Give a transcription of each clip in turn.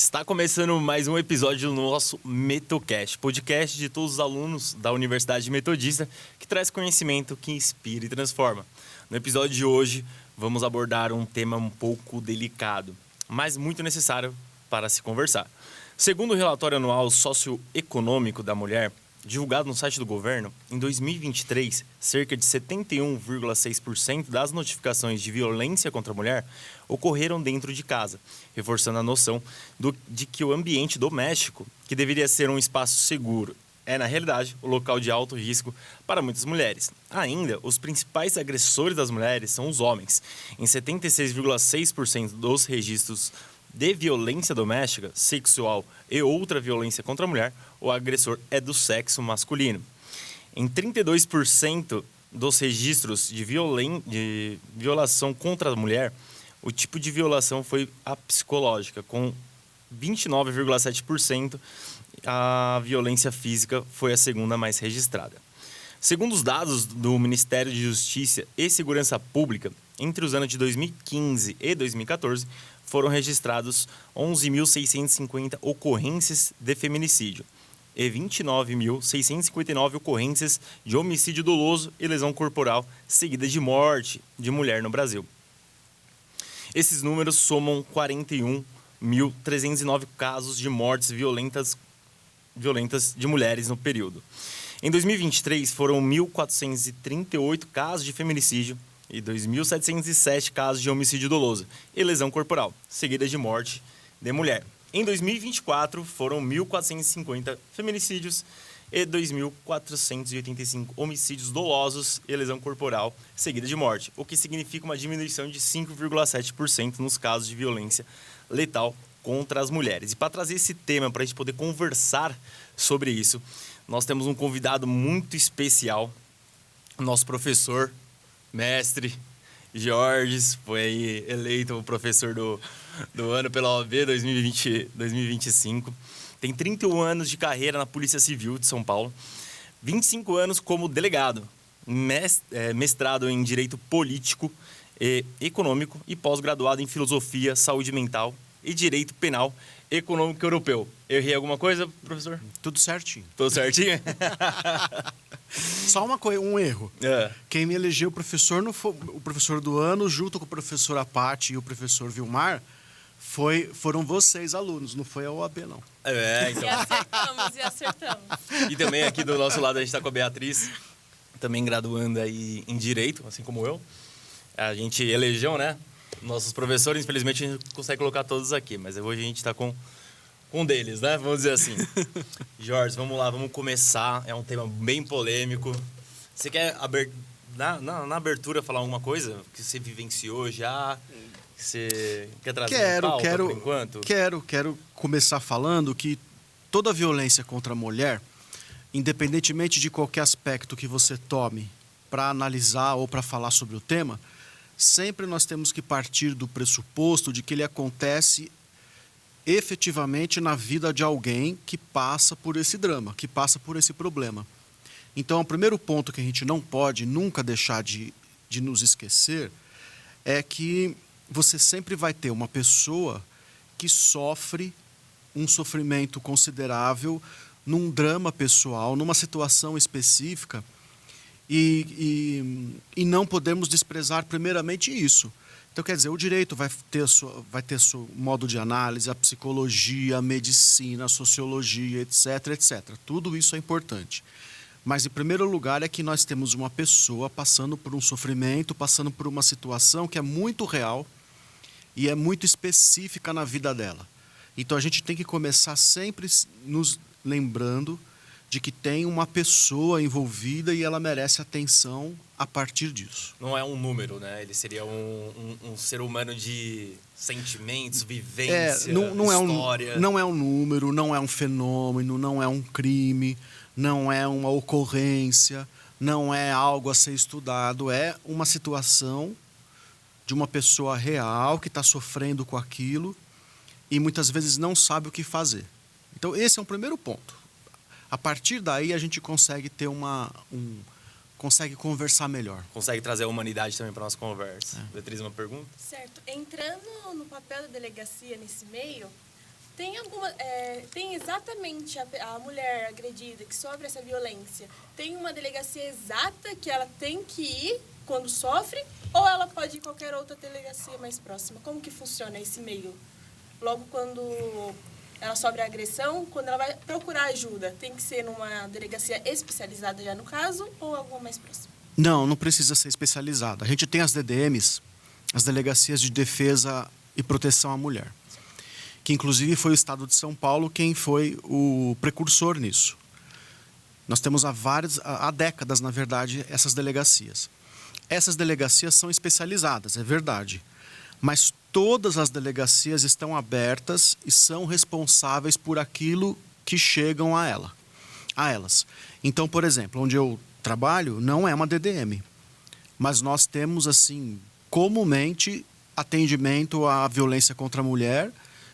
Está começando mais um episódio do nosso Metocast, podcast de todos os alunos da Universidade Metodista, que traz conhecimento, que inspira e transforma. No episódio de hoje, vamos abordar um tema um pouco delicado, mas muito necessário para se conversar. Segundo o relatório anual socioeconômico da mulher, divulgado no site do governo, em 2023, cerca de 71,6% das notificações de violência contra a mulher ocorreram dentro de casa, reforçando a noção de que o ambiente doméstico, que deveria ser um espaço seguro, é, na realidade, o local de alto risco para muitas mulheres. Ainda, os principais agressores das mulheres são os homens. Em 76,6% dos registros de violência doméstica, sexual e outra violência contra a mulher, o agressor é do sexo masculino. Em 32% dos registros de violação contra a mulher, o tipo de violação foi a psicológica, com 29,7%, a violência física foi a segunda mais registrada. Segundo os dados do Ministério de Justiça e Segurança Pública, entre os anos de 2015 e 2014, foram registrados 11.650 ocorrências de feminicídio e 29.659 ocorrências de homicídio doloso e lesão corporal seguida de morte de mulher no Brasil. Esses números somam 41.309 casos de mortes violentas de mulheres no período. Em 2023, foram 1.438 casos de feminicídio e 2.707 casos de homicídio doloso e lesão corporal, seguidas de morte de mulher. Em 2024, foram 1.450 feminicídios e 2.485 homicídios dolosos e lesão corporal, seguida de morte, o que significa uma diminuição de 5,7% nos casos de violência letal contra as mulheres. E para trazer esse tema, para a gente poder conversar sobre isso, nós temos um convidado muito especial, nosso professor, mestre Jorge, foi aí eleito o professor do ano pela OAB 2025. Tem 31 anos de carreira na Polícia Civil de São Paulo, 25 anos como delegado, mestrado em Direito Político e Econômico e pós-graduado em Filosofia, Saúde Mental e Direito Penal Econômico Europeu. Eu errei alguma coisa, professor? Tudo certinho. Tudo certinho? Só um erro. É. Quem me elegeu professor não foi o professor do ano, junto com o professor Apati e o professor Vilmar, foram vocês, alunos, não foi a OAB, não. Então. E acertamos. E também aqui do nosso lado a gente está com a Beatriz, também graduando aí em Direito, assim como eu. A gente elegeu, né? Nossos professores, infelizmente, a gente não consegue colocar todos aqui, mas hoje a gente está com um deles, né? Vamos dizer assim. Jorge, vamos lá, vamos começar. É um tema bem polêmico. Você quer, na abertura, falar alguma coisa que você vivenciou já? Que você quer trazer pauta por enquanto? Quero começar falando que toda violência contra a mulher, independentemente de qualquer aspecto que você tome para analisar ou para falar sobre o tema, sempre nós temos que partir do pressuposto de que ele acontece efetivamente na vida de alguém que passa por esse drama, que passa por esse problema. Então, o primeiro ponto que a gente não pode nunca deixar de nos esquecer é que você sempre vai ter uma pessoa que sofre um sofrimento considerável num drama pessoal, numa situação específica, e não podemos desprezar primeiramente isso. Então, quer dizer, o direito vai ter seu modo de análise, a psicologia, a medicina, a sociologia, etc, etc. Tudo isso é importante. Mas, em primeiro lugar, é que nós temos uma pessoa passando por um sofrimento, passando por uma situação que é muito real e é muito específica na vida dela. Então, a gente tem que começar sempre nos lembrando de que tem uma pessoa envolvida e ela merece atenção a partir disso. Não é um número, né? Ele seria um ser humano de sentimentos, vivência, história. Não é um número, não é um fenômeno, não é um crime, não é uma ocorrência, não é algo a ser estudado. É uma situação de uma pessoa real que está sofrendo com aquilo e muitas vezes não sabe o que fazer. Então, esse é um primeiro ponto. A partir daí, a gente consegue ter consegue conversar melhor. Consegue trazer a humanidade também para a nossa conversa. Beatriz, uma pergunta? Certo. Entrando no papel da delegacia nesse meio, Tem exatamente a mulher agredida que sofre essa violência, tem uma delegacia exata que ela tem que ir quando sofre, ou ela pode ir em qualquer outra delegacia mais próxima? Como que funciona esse meio? Logo quando ela sofre a agressão, quando ela vai procurar ajuda, tem que ser numa delegacia especializada já no caso, ou alguma mais próxima? Não precisa ser especializada. A gente tem as DDMs, as Delegacias de Defesa e Proteção à Mulher, que inclusive foi o Estado de São Paulo quem foi o precursor nisso. Nós temos há décadas, na verdade, essas delegacias. Essas delegacias são especializadas, é verdade, mas todas as delegacias estão abertas e são responsáveis por aquilo que chegam a elas. Então, por exemplo, onde eu trabalho não é uma DDM, mas nós temos, assim, comumente atendimento à violência contra a mulher,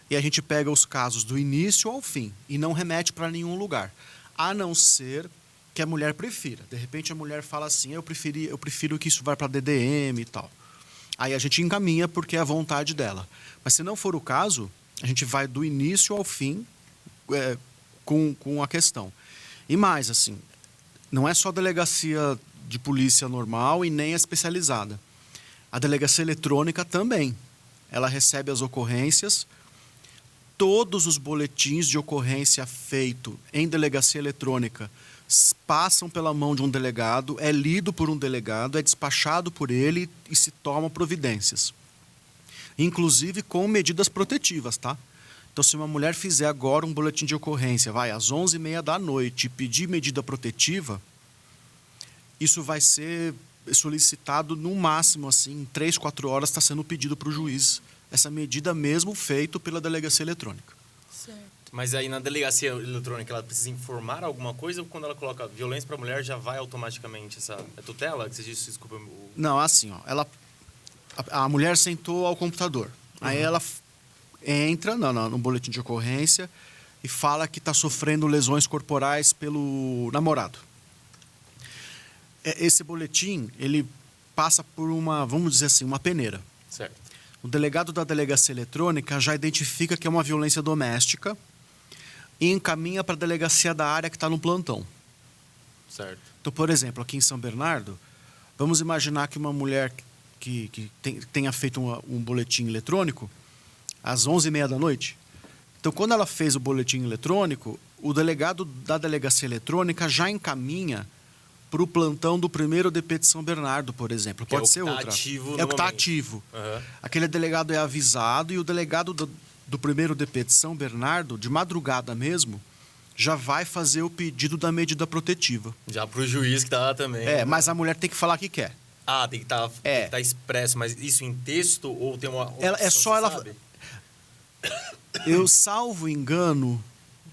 e a gente pega os casos do início ao fim e não remete para nenhum lugar, a não ser que a mulher prefira. De repente a mulher fala assim, eu prefiro que isso vá para DDM e tal. Aí a gente encaminha porque é a vontade dela. Mas se não for o caso, a gente vai do início ao fim com a questão. E mais, assim, não é só a delegacia de polícia normal e nem a especializada. A delegacia eletrônica também. Ela recebe as ocorrências. Todos os boletins de ocorrência feito em delegacia eletrônica passam pela mão de um delegado, é lido por um delegado, é despachado por ele e se tomam providências. Inclusive com medidas protetivas, tá? Então, se uma mulher fizer agora um boletim de ocorrência, às 11h30 da noite, e pedir medida protetiva, isso vai ser solicitado no máximo, assim, em 3, 4 horas está sendo pedido para o juiz essa medida mesmo feito pela delegacia eletrônica. Certo. Mas aí na delegacia eletrônica ela precisa informar alguma coisa, ou quando ela coloca violência para a mulher já vai automaticamente essa tutela? Que você disse, desculpa. Não, assim, ó, a mulher sentou ao computador. Aí ela entra no boletim de ocorrência e fala que está sofrendo lesões corporais pelo namorado. Esse boletim, ele passa por vamos dizer assim, uma peneira. Certo. O delegado da delegacia eletrônica já identifica que é uma violência doméstica e encaminha para a delegacia da área que está no plantão. Certo. Então, por exemplo, aqui em São Bernardo, vamos imaginar que uma mulher que tenha feito um boletim eletrônico às 11h30 da noite. Então, quando ela fez o boletim eletrônico, o delegado da delegacia eletrônica já encaminha para o plantão do primeiro DP de São Bernardo, por exemplo. Que pode ser outra. Ativo é o que está momento. Ativo. Uhum. Aquele delegado é avisado e o delegado do primeiro DP de São Bernardo, de madrugada mesmo, já vai fazer o pedido da medida protetiva. Já para o juiz que está lá também. Mas a mulher tem que falar que quer. Tem que estar expresso, mas isso em texto ou tem uma opção, É só ela... sabe? Eu salvo engano...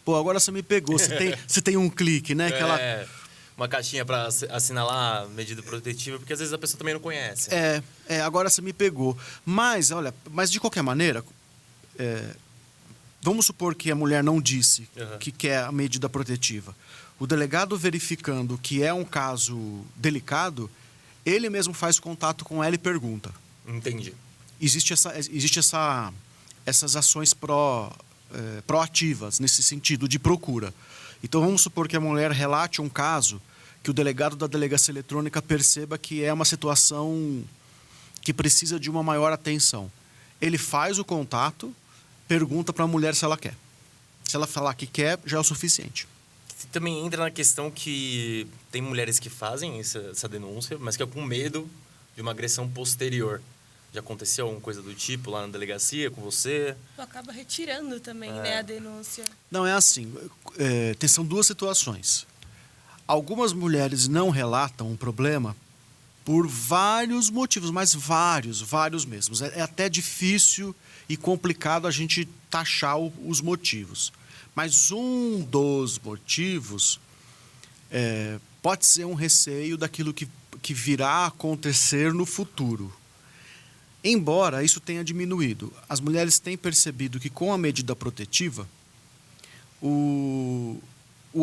Pô, agora você me pegou. Você tem um clique, né? Uma caixinha para assinalar a medida protetiva, porque às vezes a pessoa também não conhece. Agora você me pegou. Mas de qualquer maneira, vamos supor que a mulher não disse que quer a medida protetiva. O delegado verificando que é um caso delicado, ele mesmo faz contato com ela e pergunta. Entendi. Existe essas ações proativas, nesse sentido, de procura. Então, vamos supor que a mulher relate um caso que o delegado da delegacia eletrônica perceba que é uma situação que precisa de uma maior atenção. Ele faz o contato, pergunta para a mulher se ela quer. Se ela falar que quer, já é o suficiente. Também entra na questão que tem mulheres que fazem essa denúncia, mas que é com medo de uma agressão posterior. Já aconteceu alguma coisa do tipo lá na delegacia com você? Acaba retirando também, né, a denúncia. Não, é assim. São duas situações. Algumas mulheres não relatam um problema por vários motivos, mas vários mesmos. É até difícil e complicado a gente taxar os motivos. Mas um dos motivos pode ser um receio daquilo que virá a acontecer no futuro. Embora isso tenha diminuído, as mulheres têm percebido que com a medida protetiva, o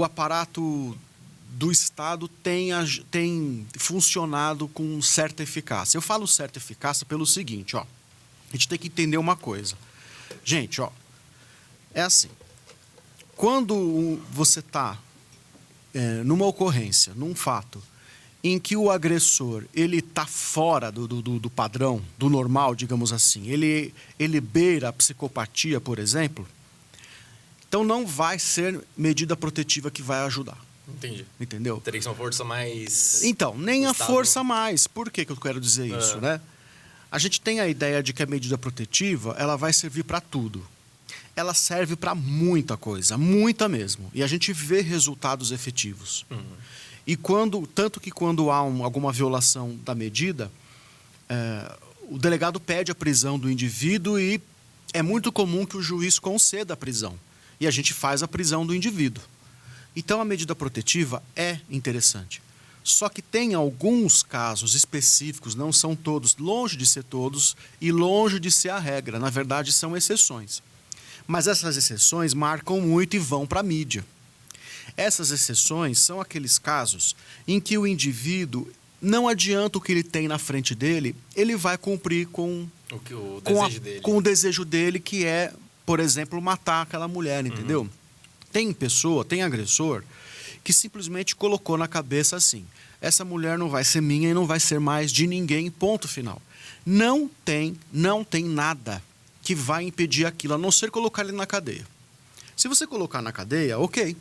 aparato do Estado tem funcionado com certa eficácia. Eu falo certa eficácia pelo seguinte, a gente tem que entender uma coisa. Gente, É assim, quando você está numa ocorrência, num fato, em que o agressor ele está fora do padrão, do normal, digamos assim, ele beira a psicopatia, por exemplo, então não vai ser medida protetiva que vai ajudar. Entendi. Entendeu? Teria que ser uma força mais... Então, nem a Estado... força mais. Por que eu quero dizer isso, né? A gente tem a ideia de que a medida protetiva ela vai servir para tudo. Ela serve para muita coisa, muita mesmo. E a gente vê resultados efetivos. E tanto que quando há alguma violação da medida, o delegado pede a prisão do indivíduo e é muito comum que o juiz conceda a prisão. E a gente faz a prisão do indivíduo. Então, a medida protetiva é interessante. Só que tem alguns casos específicos, não são todos, longe de ser todos e longe de ser a regra. Na verdade, são exceções. Mas essas exceções marcam muito e vão para a mídia. Essas exceções são aqueles casos em que o indivíduo, não adianta o que ele tem na frente dele, ele vai cumprir com o desejo dele, que é, por exemplo, matar aquela mulher, entendeu? Tem agressor que simplesmente colocou na cabeça assim: essa mulher não vai ser minha e não vai ser mais de ninguém, ponto final. Não tem nada que vai impedir aquilo, a não ser colocar ele na cadeia. Se você colocar na cadeia, ok.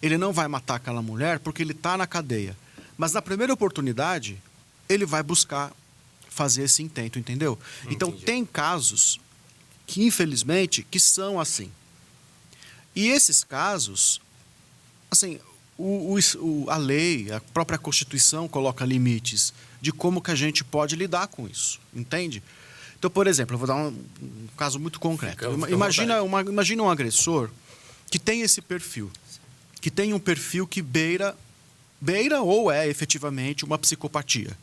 Ele não vai matar aquela mulher porque ele está na cadeia. Mas na primeira oportunidade, ele vai buscar fazer esse intento, entendeu? Entendi. Então, tem casos que, infelizmente, que são assim. E esses casos, assim, a lei, a própria Constituição coloca limites de como que a gente pode lidar com isso, entende? Então, por exemplo, eu vou dar um caso muito concreto. Imagina um agressor que tem esse perfil, que tem um perfil que beira ou é efetivamente uma psicopatia.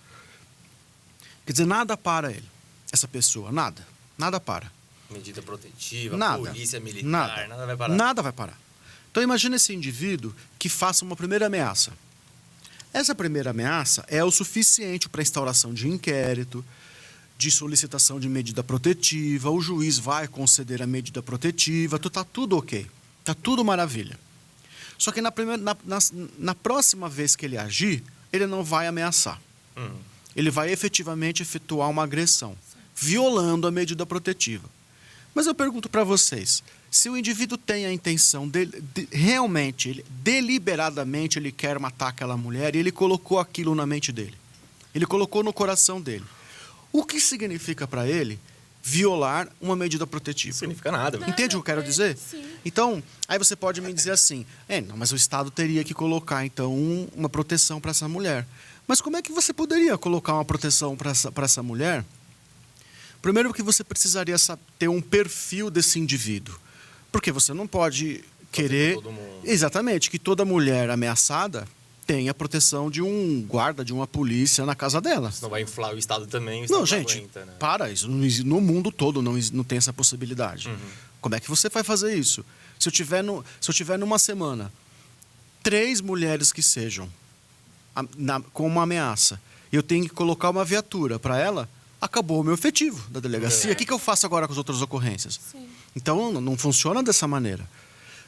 Quer dizer, nada para ele, essa pessoa, nada para. Medida protetiva, nada, polícia militar, nada vai parar. Nada vai parar. Então, imagina esse indivíduo que faça uma primeira ameaça. Essa primeira ameaça é o suficiente para instauração de inquérito, de solicitação de medida protetiva, o juiz vai conceder a medida protetiva, está tudo ok, está tudo maravilha. Só que na próxima vez que ele agir, ele não vai ameaçar. Ele vai efetivamente efetuar uma agressão, violando a medida protetiva. Mas eu pergunto para vocês, se o indivíduo tem a intenção realmente, deliberadamente, ele quer matar aquela mulher e ele colocou aquilo na mente dele, ele colocou no coração dele, o que significa para ele violar uma medida protetiva? Não significa nada. Entende o que eu quero dizer? Sim. Então, aí você pode me dizer assim, não, mas o Estado teria que colocar, então, uma proteção para essa mulher. Mas como é que você poderia colocar uma proteção para essa mulher? Primeiro que você precisaria ter um perfil desse indivíduo. Porque você não pode querer... Exatamente, que toda mulher ameaçada tenha a proteção de um guarda, de uma polícia na casa dela. Não vai inflar o Estado também, o Não, Estado gente, aguenta, né? para, isso no mundo todo não tem essa possibilidade. Como é que você vai fazer isso? Se eu tiver numa semana 3 mulheres que sejam com uma ameaça, e eu tenho que colocar uma viatura para ela, acabou o meu efetivo da delegacia. O que eu faço agora com as outras ocorrências? Sim. Então, não funciona dessa maneira.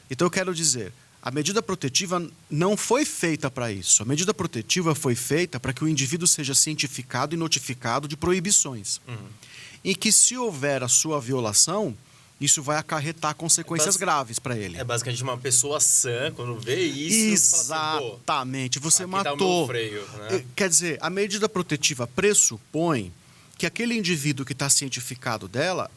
Então, eu quero dizer, a medida protetiva não foi feita para isso. A medida protetiva foi feita para que o indivíduo seja cientificado e notificado de proibições. E que, se houver a sua violação, isso vai acarretar consequências graves para ele. É basicamente uma pessoa sã, quando vê isso... Exatamente. Você aqui matou. Tá o meu freio, né? Quer dizer, a medida protetiva pressupõe que aquele indivíduo que está cientificado dela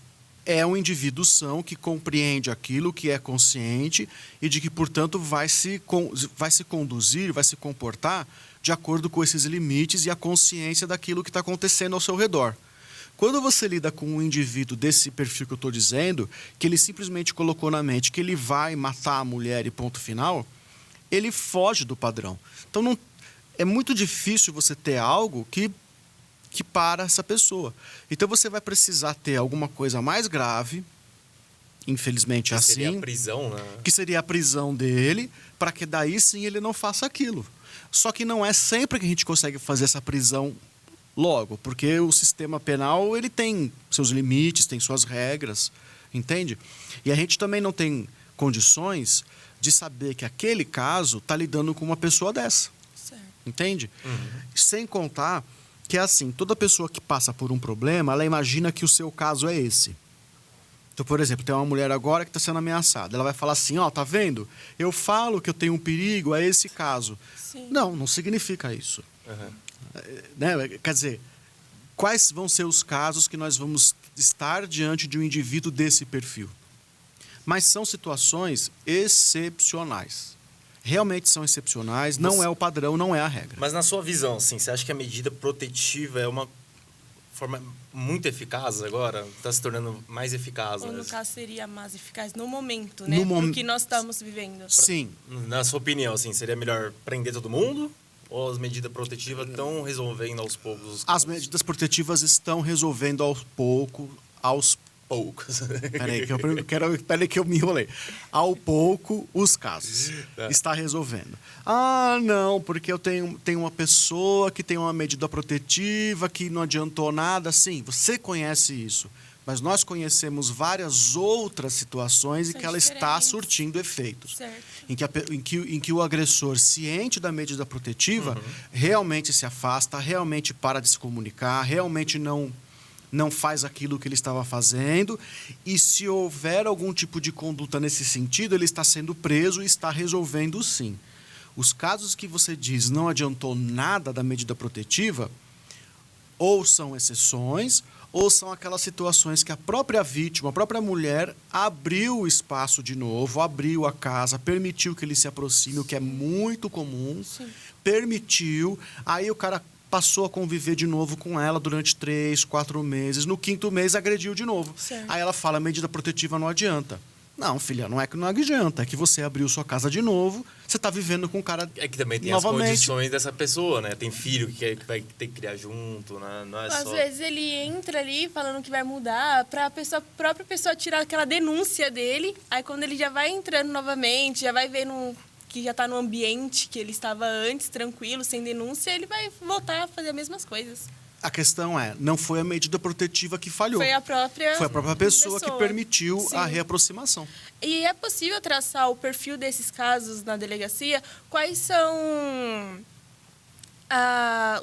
é um indivíduo são que compreende aquilo, que é consciente e de que, portanto, vai se conduzir, vai se comportar de acordo com esses limites e a consciência daquilo que está acontecendo ao seu redor. Quando você lida com um indivíduo desse perfil que eu estou dizendo, que ele simplesmente colocou na mente que ele vai matar a mulher e ponto final, ele foge do padrão. Então, é muito difícil você ter algo que para essa pessoa. Então, você vai precisar ter alguma coisa mais grave, infelizmente que assim... seria a prisão, né? Que seria a prisão dele, para que daí sim ele não faça aquilo. Só que não é sempre que a gente consegue fazer essa prisão logo, porque o sistema penal ele tem seus limites, tem suas regras, entende? E a gente também não tem condições de saber que aquele caso está lidando com uma pessoa dessa, Certo. entende? Sem contar que, assim, toda pessoa que passa por um problema, ela imagina que o seu caso é esse. Então, por exemplo, tem uma mulher agora que está sendo ameaçada. Ela vai falar assim, ó, tá vendo? Eu falo que eu tenho um perigo, é esse caso. Sim. Não significa isso. Né? Quer dizer, quais vão ser os casos que nós vamos estar diante de um indivíduo desse perfil? Mas são situações excepcionais. Realmente são excepcionais, não é o padrão, não é a regra. Mas na sua visão, assim, você acha que a medida protetiva é uma forma muito eficaz agora? Está se tornando mais eficaz? Ou, né? no caso, seria mais eficaz no momento, né? No Do que nós estamos vivendo. Sim. Na sua opinião, assim, seria melhor prender todo mundo? Ou as medidas protetivas estão resolvendo aos poucos os As casos? medidas protetivas estão resolvendo aos poucos. Peraí que eu me enrolei. Ao pouco, os casos. Tá. Está resolvendo. Ah, não, porque eu tenho uma pessoa que tem uma medida protetiva que não adiantou nada. Sim, você conhece isso. Mas nós conhecemos várias outras situações em São que ela está diferentes. surtindo efeitos. Certo. Em que o agressor, ciente da medida protetiva, realmente se afasta, realmente para de se comunicar, realmente não faz aquilo que ele estava fazendo. E se houver algum tipo de conduta nesse sentido, ele está sendo preso e está resolvendo sim. Os casos que você diz não adiantou nada da medida protetiva, ou são exceções, ou são aquelas situações que a própria vítima, a própria mulher, abriu o espaço de novo, abriu a casa, permitiu que ele se aproxime, o que é muito comum, Sim. permitiu, aí o cara passou a conviver de novo com ela durante 3, 4 meses, no 5º mês agrediu de novo. Certo. Aí ela fala, a medida protetiva não adianta. Não, filha, não é que não adianta, é que você abriu sua casa de novo, você está vivendo com o cara É que também tem novamente. as condições dessa pessoa, né? Tem filho que vai ter que criar junto, né? Não é Às só... vezes ele entra ali falando que vai mudar pra própria pessoa tirar aquela denúncia dele. Aí quando ele já vai entrando novamente, já vai vendo que já tá no ambiente que ele estava antes, tranquilo, sem denúncia, ele vai voltar a fazer as mesmas coisas. A questão é, não foi a medida protetiva que falhou. Foi a própria pessoa que permitiu Sim. a reaproximação. E é possível traçar o perfil desses casos na delegacia? Quais são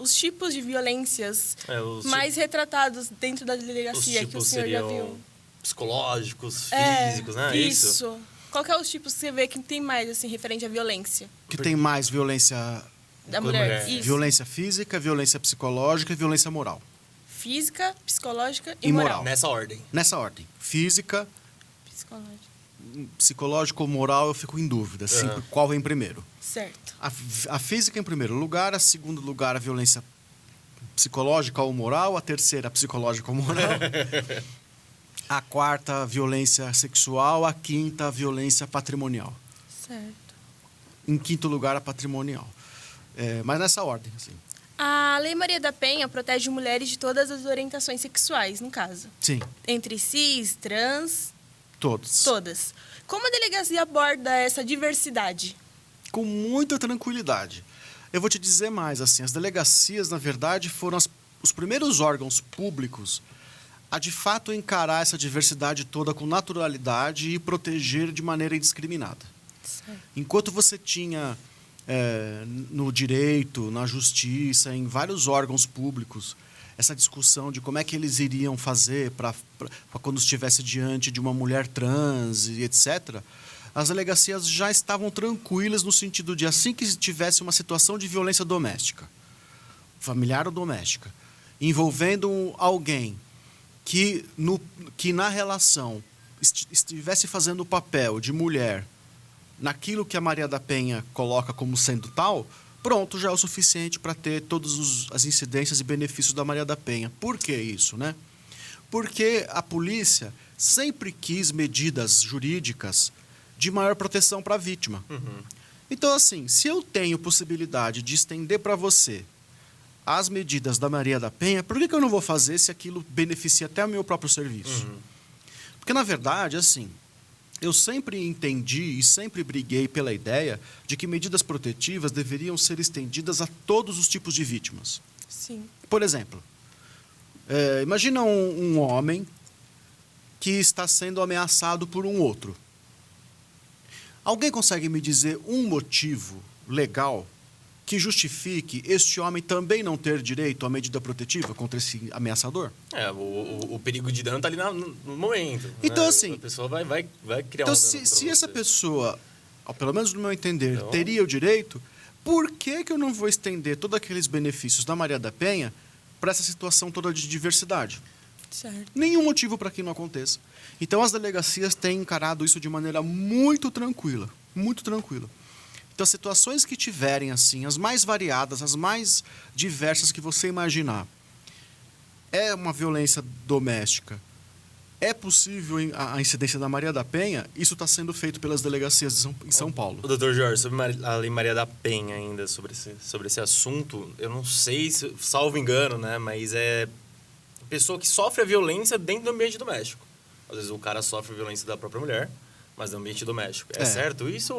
os tipos de violências mais retratados dentro da delegacia que o senhor já viu? Psicológicos, físicos, né? Isso. Qual que é os tipos que você vê que tem mais, assim, referente à violência? Que tem mais violência, Da Com mulher? mulher. Isso. violência física, violência psicológica e violência moral. Física, psicológica e E moral. moral. Nessa ordem. Nessa ordem. Física, Psicológica. psicológico ou moral, eu fico em dúvida. Sempre, qual vem primeiro? Certo. A física em primeiro lugar, a segundo lugar a violência psicológica ou moral, a terceira a psicológica ou moral, a quarta a violência sexual, a quinta a violência patrimonial. Certo. Em quinto lugar a patrimonial. Mas nessa ordem, assim. A Lei Maria da Penha protege mulheres de todas as orientações sexuais, no caso. Sim, Entre cis, trans, todos. todas. Como a delegacia aborda essa diversidade? Com muita tranquilidade. Eu vou te dizer mais, assim, as delegacias, na verdade, foram os primeiros órgãos públicos a, de fato, encarar essa diversidade toda com naturalidade e proteger de maneira indiscriminada. Certo. Enquanto você tinha no direito, na justiça, em vários órgãos públicos, essa discussão de como é que eles iriam fazer para quando estivesse diante de uma mulher trans e etc., as delegacias já estavam tranquilas no sentido de, assim que tivesse uma situação de violência doméstica, familiar ou doméstica, envolvendo alguém que na relação estivesse fazendo o papel de mulher naquilo que a Maria da Penha coloca como sendo tal, pronto, já é o suficiente para ter todas as incidências e benefícios da Maria da Penha. Por que isso, né? Porque a polícia sempre quis medidas jurídicas de maior proteção para a vítima. Então, assim, se eu tenho possibilidade de estender para você as medidas da Maria da Penha, por que eu não vou fazer se aquilo beneficia até o meu próprio serviço? Porque, na verdade, assim, eu sempre entendi e sempre briguei pela ideia de que medidas protetivas deveriam ser estendidas a todos os tipos de vítimas. Sim. Por exemplo, imagina um homem que está sendo ameaçado por um outro. Alguém consegue me dizer um motivo legal que justifique este homem também não ter direito à medida protetiva contra esse ameaçador? O perigo de dano tá ali no momento. Então, né? assim... A pessoa vai criar Então, um dano se essa pessoa, pelo menos no meu entender, Então... teria o direito, por que eu não vou estender todos aqueles benefícios da Maria da Penha para essa situação toda de diversidade? Certo. Nenhum motivo para que não aconteça. Então, as delegacias têm encarado isso de maneira muito tranquila. Muito tranquila. Então, as situações que tiverem, assim, as mais variadas, as mais diversas que você imaginar, é uma violência doméstica, é possível a incidência da Maria da Penha, isso está sendo feito pelas delegacias em São Paulo. O doutor Jorge, sobre a Lei Maria da Penha ainda, sobre esse assunto, eu não sei, salvo engano, né, mas é pessoa que sofre a violência dentro do ambiente doméstico. Às vezes o cara sofre a violência da própria mulher, mas no ambiente doméstico. É certo isso?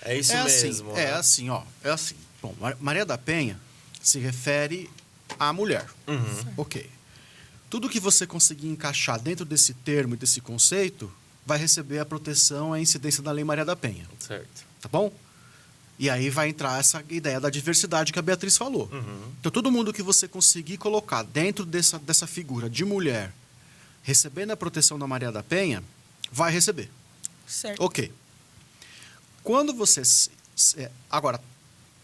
É isso mesmo. Assim, é assim. Bom, Maria da Penha se refere à mulher. Uhum. Ok. Tudo que você conseguir encaixar dentro desse termo e desse conceito vai receber a proteção e a incidência da Lei Maria da Penha. Certo. Tá bom? E aí vai entrar essa ideia da diversidade que a Beatriz falou. Uhum. Então, todo mundo que você conseguir colocar dentro dessa figura de mulher recebendo a proteção da Maria da Penha, vai receber. Certo. Ok. Quando você... Agora,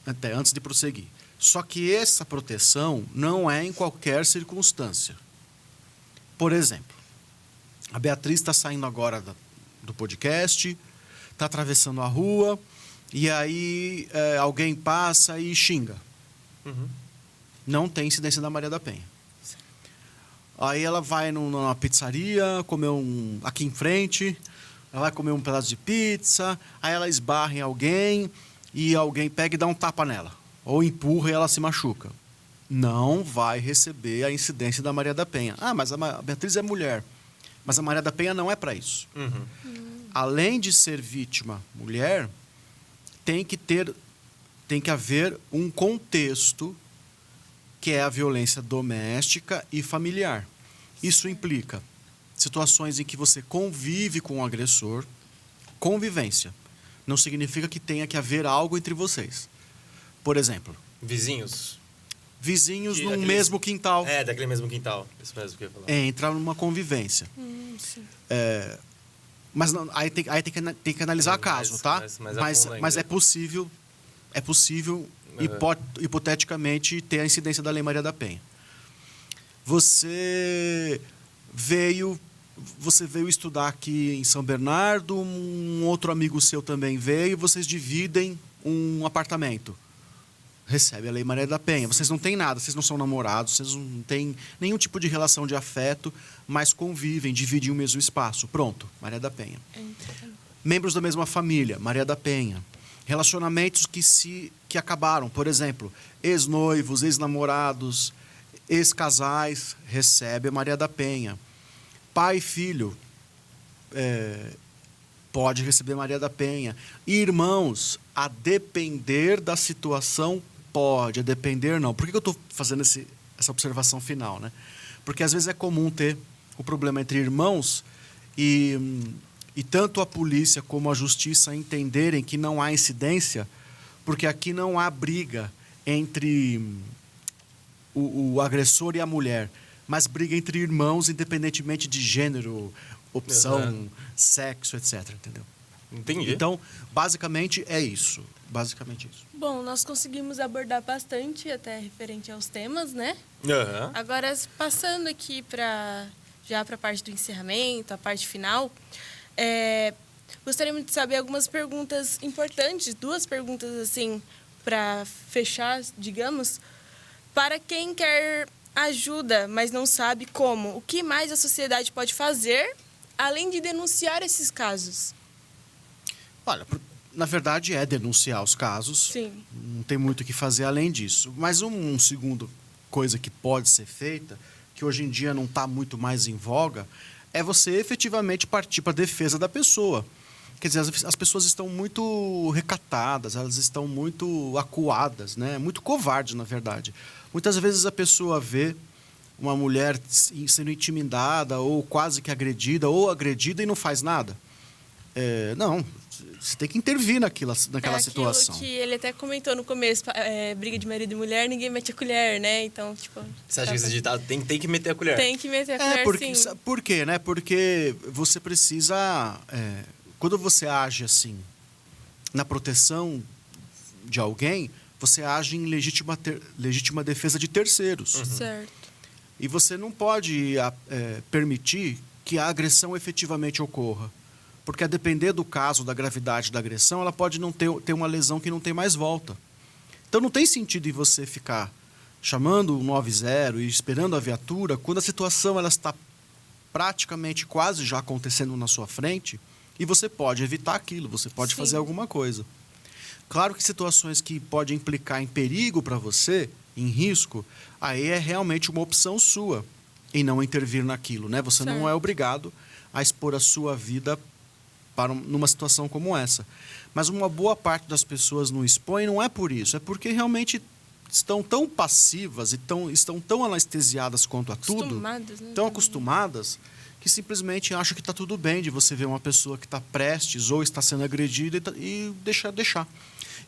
até antes de prosseguir. Só que essa proteção não é em qualquer circunstância. Por exemplo, a Beatriz está saindo agora do podcast, está atravessando a rua, e aí alguém passa e xinga. Uhum. Não tem incidência da Maria da Penha. Aí ela vai numa pizzaria, comer aqui em frente, ela vai comer um pedaço de pizza, aí ela esbarra em alguém e alguém pega e dá um tapa nela. Ou empurra e ela se machuca. Não vai receber a incidência da Maria da Penha. Ah, mas a Beatriz é mulher. Mas a Maria da Penha não é para isso. Uhum. Além de ser vítima mulher, tem que haver um contexto que é a violência doméstica e familiar. Isso implica situações em que você convive com o agressor. Convivência. Não significa que tenha que haver algo entre vocês. Por exemplo... Vizinhos num mesmo quintal. Daquele mesmo quintal. Isso mesmo que eu ia falar. Entra numa convivência. Sim. Mas não, aí tem que analisar caso, tá? Mas é possível hipoteticamente ter a incidência da Lei Maria da Penha. Você veio estudar aqui em São Bernardo, um outro amigo seu também veio, vocês dividem um apartamento. Recebe a Lei Maria da Penha. Vocês não têm nada, vocês não são namorados, vocês não têm nenhum tipo de relação de afeto, mas convivem, dividem o mesmo espaço. Pronto, Maria da Penha. Membros da mesma família, Maria da Penha. Relacionamentos que acabaram, por exemplo, ex-noivos, ex-namorados, ex-casais, recebe a Maria da Penha. Pai e filho, pode receber Maria da Penha. Irmãos, a depender da situação, pode. A depender, não. Por que eu estou fazendo essa observação final, né? Porque às vezes é comum ter o problema entre irmãos e tanto a polícia como a justiça entenderem que não há incidência, porque aqui não há briga entre o agressor e a mulher, mas briga entre irmãos, independentemente de gênero, opção, sexo, etc. Entendeu? Entendi. Então, basicamente é isso. Bom, nós conseguimos abordar bastante, até referente aos temas, né? Uhum. Agora, passando aqui já para a parte do encerramento, a parte final, gostaríamos de saber algumas perguntas importantes, 2 perguntas, assim, para fechar, digamos, para quem quer ajuda, mas não sabe como. O que mais a sociedade pode fazer, além de denunciar esses casos? Olha, na verdade é denunciar os casos. Sim. Não tem muito o que fazer além disso. Mas uma segunda coisa que pode ser feita, que hoje em dia não está muito mais em voga, é você efetivamente partir para a defesa da pessoa. Quer dizer, as pessoas estão muito recatadas, elas estão muito acuadas, né? Muito covardes, na verdade. Muitas vezes a pessoa vê uma mulher sendo intimidada ou quase que agredida ou agredida e não faz nada? Não, você tem que intervir naquela situação. Aquilo que ele até comentou no começo, briga de marido e mulher, ninguém mete a colher, né? Então, tipo... Você acha que esse ditado tem que meter a colher? Tem que meter a colher, porque, sim. Por quê, né? Porque você precisa... quando você age assim, na proteção de alguém, você age em legítima defesa de terceiros. Certo. E você não pode permitir que a agressão efetivamente ocorra. Porque, a depender do caso, da gravidade da agressão, ela pode não ter uma lesão que não tem mais volta. Então, não tem sentido em você ficar chamando o 90 e esperando a viatura quando a situação ela está praticamente quase já acontecendo na sua frente e você pode evitar aquilo, você pode fazer alguma coisa. Claro que situações que podem implicar em perigo para você, em risco, aí é realmente uma opção sua em não intervir naquilo, né? Você não é obrigado a expor a sua vida numa situação como essa. Mas uma boa parte das pessoas não expõe, não é por isso, é porque realmente estão tão passivas e estão tão anestesiadas quanto a tudo, tão acostumadas, que simplesmente acham que está tudo bem de você ver uma pessoa que está prestes ou está sendo agredida e deixar.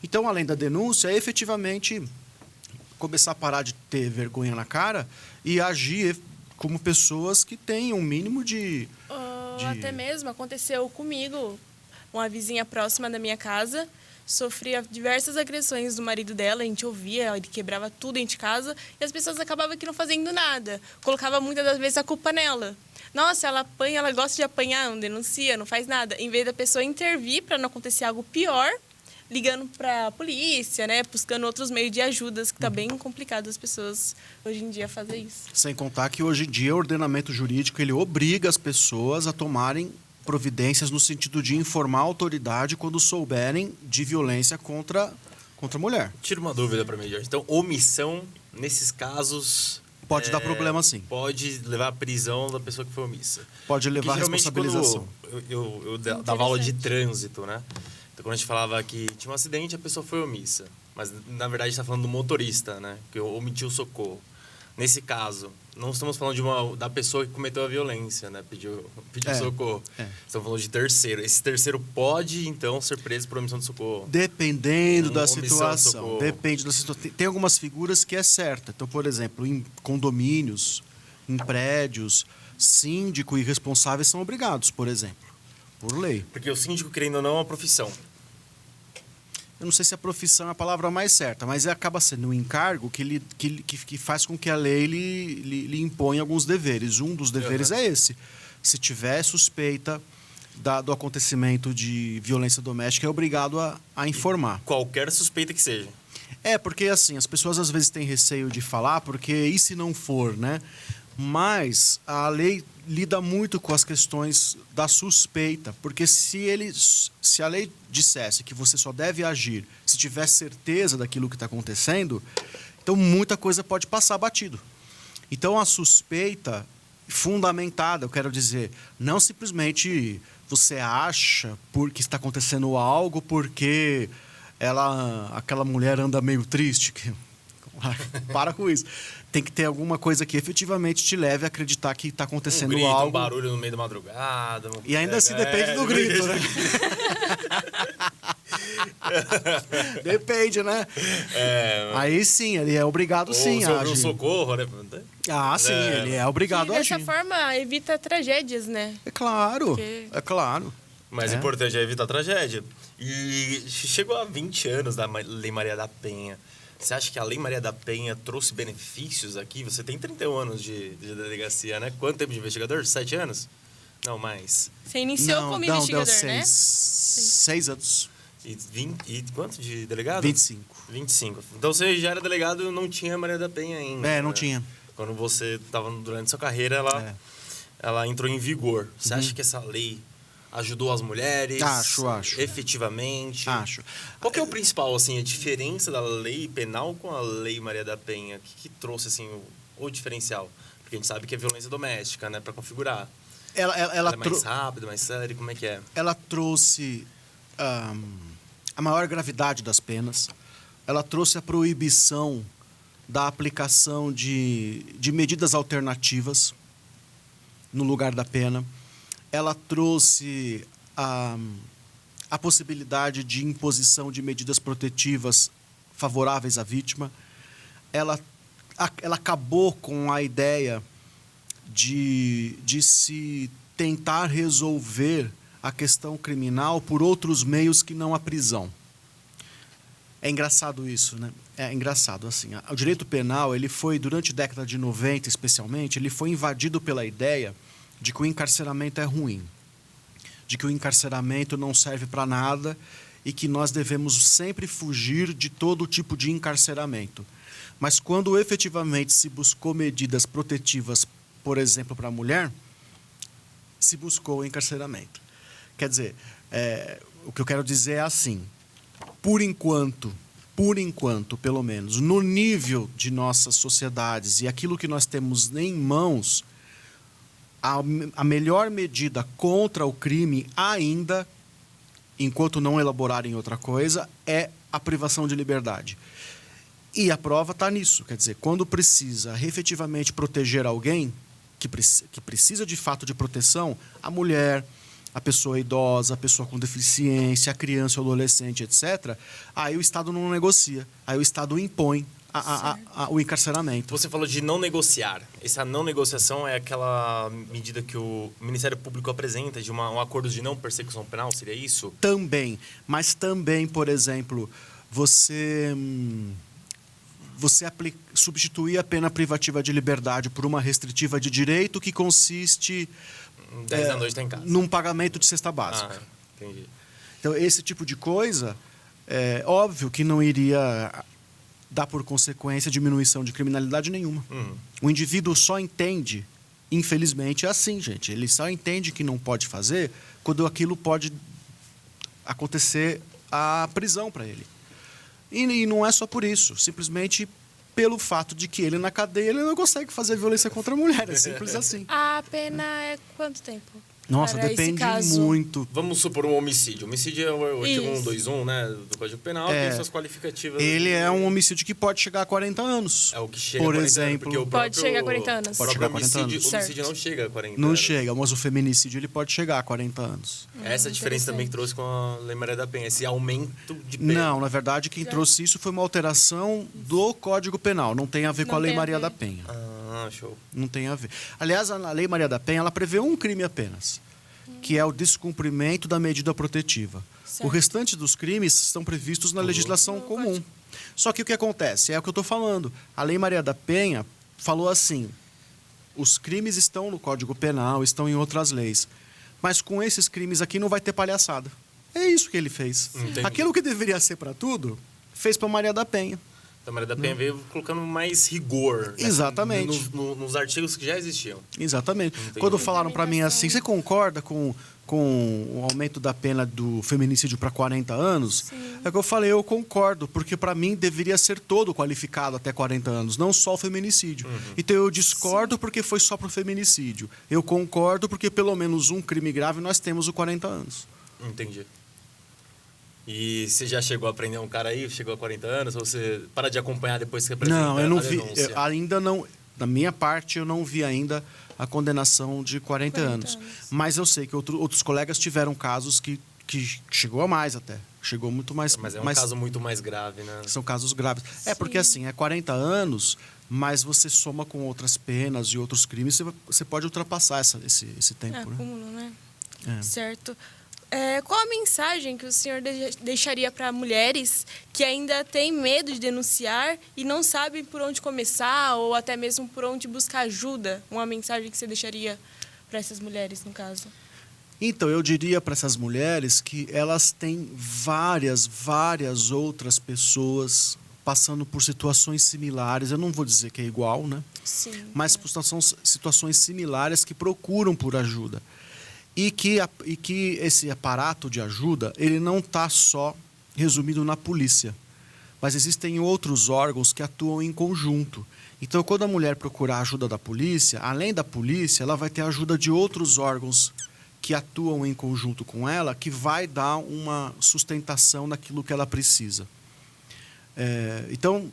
Então, além da denúncia, é efetivamente começar a parar de ter vergonha na cara e agir como pessoas que têm um mínimo de... Até mesmo aconteceu comigo, uma vizinha próxima da minha casa sofria diversas agressões do marido dela, a gente ouvia, ele quebrava tudo dentro de casa e as pessoas acabavam aqui não fazendo nada, colocava muitas das vezes a culpa nela. Nossa, ela apanha, ela gosta de apanhar, não denuncia, não faz nada. Em vez da pessoa intervir para não acontecer algo pior, ligando para a polícia, né, buscando outros meios de ajudas, que está bem complicado as pessoas hoje em dia fazer isso. Sem contar que hoje em dia o ordenamento jurídico ele obriga as pessoas a tomarem providências no sentido de informar a autoridade quando souberem de violência contra a mulher. Tira uma dúvida para mim, Jorge. Então, omissão, nesses casos... Pode dar problema, sim. Pode levar à prisão da pessoa que foi omissa. Pode levar à responsabilização. Eu dava aula de trânsito, né? Então, quando a gente falava que tinha um acidente, a pessoa foi omissa. Mas, na verdade, a gente está falando do motorista, né? Que omitiu o socorro. Nesse caso, não estamos falando da pessoa que cometeu a violência, né? Pediu socorro. Estamos falando de terceiro. Esse terceiro pode, então, ser preso por omissão de socorro. Dependendo da situação. Depende da situação. Tem algumas figuras que é certa. Então, por exemplo, em condomínios, em prédios, síndico e responsáveis são obrigados, por exemplo. Por lei. Porque o síndico, querendo ou não, é uma profissão. Eu não sei se a profissão é a palavra mais certa, mas acaba sendo um encargo que faz com que a lei lhe imponha alguns deveres. Um dos deveres é esse. Se tiver suspeita do acontecimento de violência doméstica, é obrigado a informar. Qualquer suspeita que seja. Porque assim, as pessoas às vezes têm receio de falar, porque e se não for, né? Mas a lei lida muito com as questões da suspeita, porque se a lei dissesse que você só deve agir se tiver certeza daquilo que está acontecendo, então muita coisa pode passar batido. Então a suspeita fundamentada, eu quero dizer, não simplesmente você acha porque está acontecendo algo porque aquela mulher anda meio triste. Para com isso. Tem que ter alguma coisa que efetivamente te leve a acreditar que está acontecendo grito, algo. Um barulho no meio da madrugada. E ainda assim depende do grito, né? Depende, né? Aí sim, ele é obrigado sim a agir. O socorro, né? Sim, ele é obrigado a agir. Dessa forma, evita tragédias, né? É claro, é claro. Mas o importante é evitar tragédia. E chegou a 20 anos da Lei Maria da Penha. Você acha que a Lei Maria da Penha trouxe benefícios aqui? Você tem 31 anos de delegacia, né? Quanto tempo de investigador? 7 anos? Não, mais. Você iniciou como investigador, deu né? 6 anos. E quanto de delegado? 25. Então você já era delegado e não tinha Maria da Penha ainda. Não né? tinha. Quando você estava durante sua carreira, ela entrou em vigor. Você acha que essa lei ajudou as mulheres? Acho. Efetivamente? Acho. Qual que é o principal, assim, a diferença da lei penal com a Lei Maria da Penha? O que trouxe, assim, o diferencial? Porque a gente sabe que é violência doméstica, né? Para configurar. Ela é mais rápida, mais séria, como é que é? Ela trouxe a maior gravidade das penas. Ela trouxe a proibição da aplicação de medidas alternativas no lugar da pena. Ela trouxe a possibilidade de imposição de medidas protetivas favoráveis à vítima. Ela acabou com a ideia de se tentar resolver a questão criminal por outros meios que não a prisão. É engraçado isso, né? É engraçado, assim. O direito penal, ele foi, durante a década de 90, especialmente, ele foi invadido pela ideia de que o encarceramento é ruim, de que o encarceramento não serve para nada e que nós devemos sempre fugir de todo tipo de encarceramento. Mas quando efetivamente se buscou medidas protetivas, por exemplo, para a mulher, se buscou o encarceramento. Quer dizer, o que eu quero dizer é assim, por enquanto, pelo menos, no nível de nossas sociedades e aquilo que nós temos em mãos, a melhor medida contra o crime ainda, enquanto não elaborarem outra coisa, é a privação de liberdade. E a prova está nisso, quer dizer, quando precisa efetivamente proteger alguém, que precisa de fato de proteção, a mulher, a pessoa idosa, a pessoa com deficiência, a criança, o adolescente, etc., aí o Estado não negocia, aí o Estado impõe o encarceramento. Você falou de não negociar. Essa não negociação é aquela medida que o Ministério Público apresenta de um acordo de não persecução penal, seria isso? Também, mas também, por exemplo, você substituir a pena privativa de liberdade por uma restritiva de direito que consiste 10 da noite está em casa. Num pagamento de cesta básica. Entendi. Então, esse tipo de coisa, é óbvio que não iria dar por consequência diminuição de criminalidade nenhuma. O indivíduo só entende, infelizmente, é assim, gente. Ele só entende que não pode fazer quando aquilo pode acontecer a prisão para ele. E não é só por isso. Simplesmente pelo fato de que ele, na cadeia, ele não consegue fazer violência contra a mulher. É simples assim. A pena é quanto tempo? Nossa, para depende muito. Vamos supor um homicídio. Homicídio é o artigo Isso. 121, né, do Código Penal, tem suas qualificativas. Ele é um homicídio que pode chegar a 40 anos. É o que chega por a 40 anos, exemplo, porque o Pode chegar a 40 anos. Pode chegar a 40 anos. O homicídio não chega a 40 Não anos. chega, mas o feminicídio ele pode chegar a 40 anos. Essa é a diferença também que trouxe com a Lei Maria da Penha, esse aumento de pena. Não, na verdade, quem trouxe isso foi uma alteração do Código Penal. Não tem a ver com a Lei Maria da Penha. Ah, show. Não tem a ver. Aliás, a Lei Maria da Penha ela prevê um crime apenas, que é o descumprimento da medida protetiva. Certo. O restante dos crimes estão previstos na legislação comum. Só que o que acontece? É o que eu estou falando. A Lei Maria da Penha falou assim, os crimes estão no Código Penal, estão em outras leis. Mas com esses crimes aqui não vai ter palhaçada. É isso que ele fez. Entendi. Aquilo que deveria ser para tudo, fez para Maria da Penha. A Maria da Penha veio colocando mais rigor, né, Exatamente. nos artigos que já existiam. Exatamente. Entendi. Quando falaram para mim assim, você concorda com o aumento da pena do feminicídio para 40 anos? Sim. É que eu falei, eu concordo, porque para mim deveria ser todo qualificado até 40 anos, não só o feminicídio. Então eu discordo porque foi só para o feminicídio. Eu concordo porque pelo menos um crime grave nós temos o 40 anos. Entendi. E você já chegou a aprender um cara aí, chegou a 40 anos, ou você para de acompanhar depois que você apresenta Não, eu não vi, denúncia? ainda não, da minha parte eu não vi ainda a condenação de 40 anos. Mas eu sei que outros colegas tiveram casos que chegou a mais até. Chegou muito mais. Mas é um caso muito mais grave, né? São casos graves. É porque assim, é 40 anos, mas você soma com outras penas e outros crimes, você pode ultrapassar esse tempo. Né? Acúmulo, né? É. Certo. Qual a mensagem que o senhor deixaria para mulheres que ainda têm medo de denunciar e não sabem por onde começar ou até mesmo por onde buscar ajuda? Uma mensagem que você deixaria para essas mulheres, no caso? Então, eu diria para essas mulheres que elas têm várias outras pessoas passando por situações similares. Eu não vou dizer que é igual, né? Sim. Mas por situações similares que procuram por ajuda. E que esse aparato de ajuda, ele não está só resumido na polícia, mas existem outros órgãos que atuam em conjunto. Então, quando a mulher procurar a ajuda da polícia, além da polícia, ela vai ter a ajuda de outros órgãos que atuam em conjunto com ela, que vai dar uma sustentação naquilo que ela precisa. Então,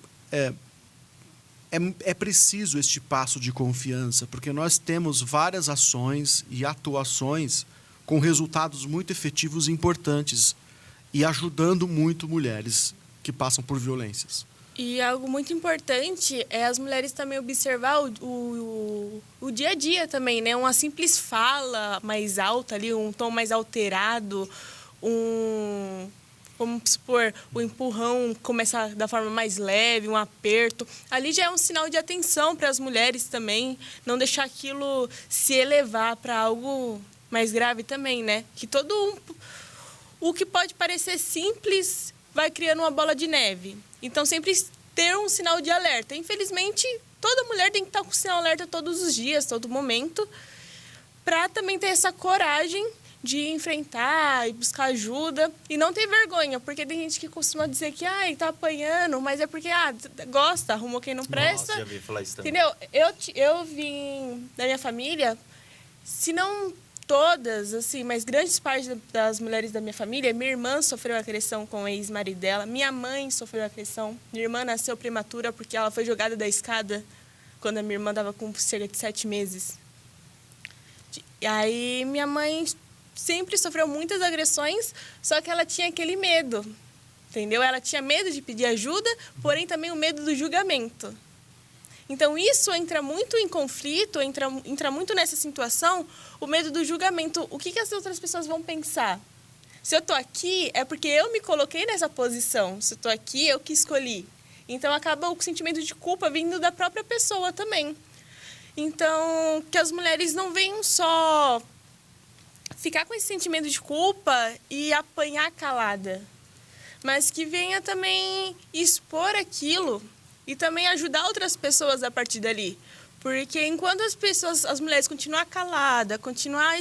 é preciso este passo de confiança, porque nós temos várias ações e atuações com resultados muito efetivos e importantes e ajudando muito mulheres que passam por violências. E algo muito importante é as mulheres também observar o dia a dia também, né? Uma simples fala mais alta ali, um tom mais alterado, vamos supor, o empurrão começar da forma mais leve, um aperto. Ali já é um sinal de atenção para as mulheres também, não deixar aquilo se elevar para algo mais grave também, né? Que o que pode parecer simples vai criando uma bola de neve. Então, sempre ter um sinal de alerta. Infelizmente, toda mulher tem que estar com o sinal de alerta todos os dias, todo momento, para também ter essa coragem de enfrentar e buscar ajuda e não ter vergonha, porque tem gente que costuma dizer que tá apanhando, mas é porque gosta, arrumou quem não presta. Nossa, já vi falar isso também. Entendeu? Eu vim da minha família, se não todas, assim, mas grandes partes das mulheres da minha família, minha irmã sofreu agressão com o ex-marido dela, minha mãe sofreu agressão, minha irmã nasceu prematura porque ela foi jogada da escada quando a minha irmã estava com cerca de 7 meses. E aí minha mãe sempre sofreu muitas agressões, só que ela tinha aquele medo, entendeu? Ela tinha medo de pedir ajuda, porém também o medo do julgamento. Então, isso entra muito em conflito, entra muito nessa situação, o medo do julgamento. O que as outras pessoas vão pensar? Se eu estou aqui, é porque eu me coloquei nessa posição. Se eu estou aqui, eu que escolhi. Então, acaba o sentimento de culpa vindo da própria pessoa também. Então, que as mulheres não venham só ficar com esse sentimento de culpa e apanhar calada, mas que venha também expor aquilo e também ajudar outras pessoas a partir dali. Porque enquanto as mulheres continuar caladas, continuar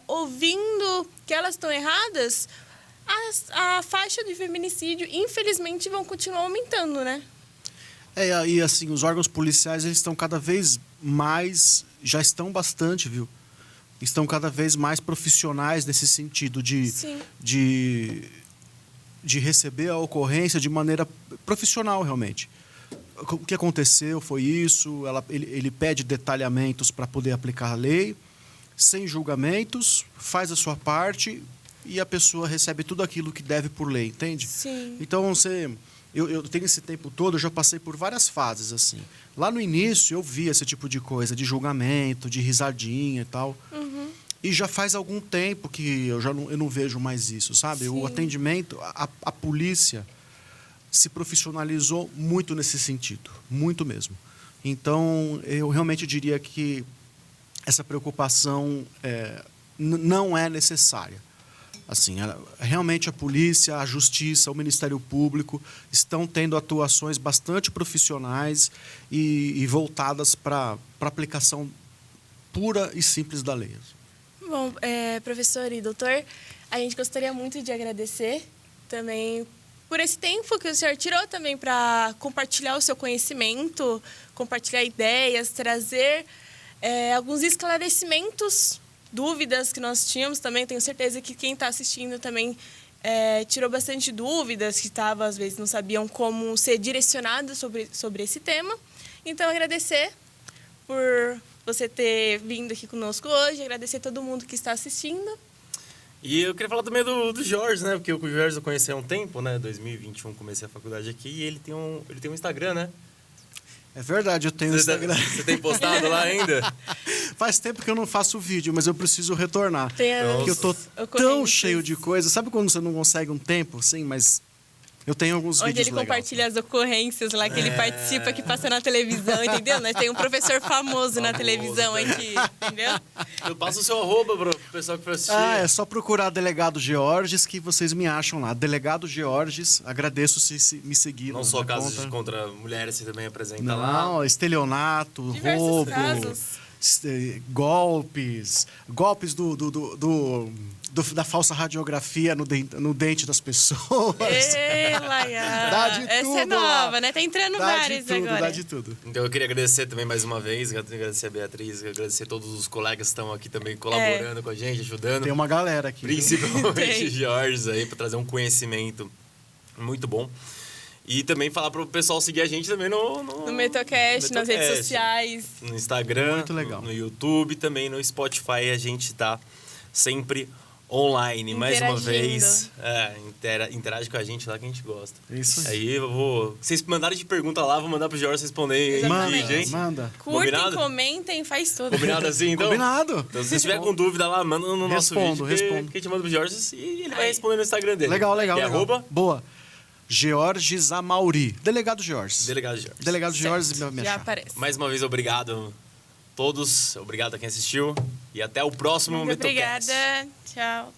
ouvindo que elas estão erradas, a faixa de feminicídio, infelizmente, vão continuar aumentando, né? E assim, os órgãos policiais, eles estão cada vez mais, já estão bastante, viu? Estão cada vez mais profissionais nesse sentido de receber a ocorrência de maneira profissional, realmente. O que aconteceu foi isso, ele pede detalhamentos para poder aplicar a lei, sem julgamentos, faz a sua parte e a pessoa recebe tudo aquilo que deve por lei, entende? Sim. Então, eu tenho esse tempo todo, eu já passei por várias fases, assim. Lá no início, eu via esse tipo de coisa, de julgamento, de risadinha e tal. Uhum. E já faz algum tempo que eu não vejo mais isso, sabe? Sim. O atendimento, a polícia se profissionalizou muito nesse sentido, muito mesmo. Então, eu realmente diria que essa preocupação não é necessária. Assim, realmente a polícia, a justiça, o Ministério Público estão tendo atuações bastante profissionais e voltadas para a aplicação pura e simples da lei. Bom, professor e doutor, a gente gostaria muito de agradecer também por esse tempo que o senhor tirou também para compartilhar o seu conhecimento, compartilhar ideias, trazer alguns esclarecimentos, dúvidas que nós tínhamos também. Tenho certeza que quem está assistindo também tirou bastante dúvidas, que às vezes não sabiam como ser direcionado sobre esse tema. Então, agradecer por você ter vindo aqui conosco hoje, agradecer a todo mundo que está assistindo. E eu queria falar também do Jorge, né? Porque o Jorge eu conheci há um tempo, né? 2021 comecei a faculdade aqui e ele tem um Instagram, né? É verdade, eu tenho Instagram. Você tem postado lá ainda? Faz tempo que eu não faço vídeo, mas eu preciso retornar. Porque eu tô tão cheio de coisa. Sabe quando você não consegue um tempo, assim, mas eu tenho alguns onde vídeos ele compartilha as ocorrências lá que ele participa, que passa na televisão, entendeu? Nós temos um professor famoso na televisão aqui, entendeu? Eu passo o seu arroba pro pessoal que for assistir. É só procurar Delegado Georges que vocês me acham lá. Delegado Georges, agradeço se me seguiram. Não só casos contra mulheres, você também apresenta lá. Não, estelionato, diversos roubo, casos. golpes da falsa radiografia no dente das pessoas. Dá de essa tudo é nova, lá. né? Tá entrando Dá vários de tudo, agora. Dá de tudo. Então eu queria agradecer também mais uma vez, agradecer a Beatriz, agradecer a todos os colegas que estão aqui também colaborando com a gente, ajudando. Tem uma galera aqui. Principalmente Jorge aí, para trazer um conhecimento muito bom. E também falar pro pessoal seguir a gente também No Metocast, nas redes sociais. No Instagram, Muito legal. no YouTube, também no Spotify. A gente tá sempre online. Mais uma vez, interage com a gente lá que a gente gosta. Isso aí. Eu vou... Vocês mandaram de pergunta lá, vou mandar pro Jorge responder em Exatamente. vídeo, hein? Manda. Curtem, Combinado? comentem, faz tudo. Combinado assim, então? Combinado. Então, se você tiver com dúvida lá, manda no nosso vídeo. Respondo. Que a gente manda pro Jorge e ele vai responder no Instagram dele. Legal. Que é arroba Boa. Georges Amauri. Delegado Georges. Delegado Jorge. Delegado Georges Certo, me já achar. aparece. Mais uma vez, obrigado a todos. Obrigado a quem assistiu. E até o próximo Muito Metocast. obrigada. Tchau.